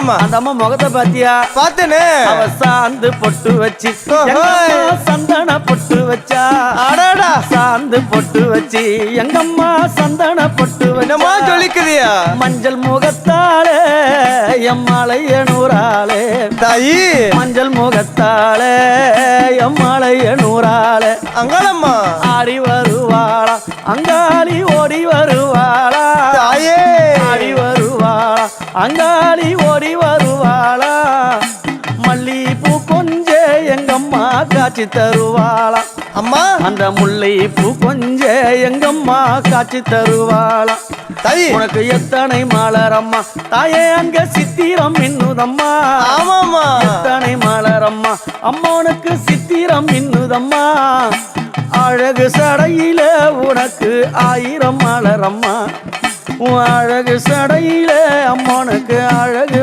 ஆமாமா. அந்த அம்மா முகத்தை பாத்தியா? பார்த்தேனே. அவ சாந்து பொட்டு வச்சு சந்தன பொட்டு வச்சா. அடடா. சாந்து பொட்டு வச்சு எங்கம்மா சந்தன பொட்டு என்னமா வச்சா. சொல்லிக்குதியா? மஞ்சள் முகத்தாலே எம்மாளைய நூறாளே தாயி. மஞ்சள் முகத்தாலே எம்மாளைய நூறாளே அங்காளம்மா. ஆடி வருவாளா அங்காளி ஓடி வருவாளா. தாயே. ஆடி வருவாளா அங்காளி ஓடி வருவாளா. மல்லிப்பூ கொஞ்ச எங்கம்மா காட்சி தருவாளா. அம்மா. அந்த முல்லை பூ கொஞ்ச எங்கம்மா காட்சி தருவாளா. தாயி. உனக்கு எத்தனை மலரம்மா தாயே அங்க சித்திரம் இன்னுதம்மா. ஆமாமா. எத்தனை மலரம்மா அம்மனுக்கு சித்திரம் இன்னுதம்மா. அழகு சடையில உனக்கு 1000 மலரம்மா. உன் அழகு சடையில அம்மனுக்கு அழகு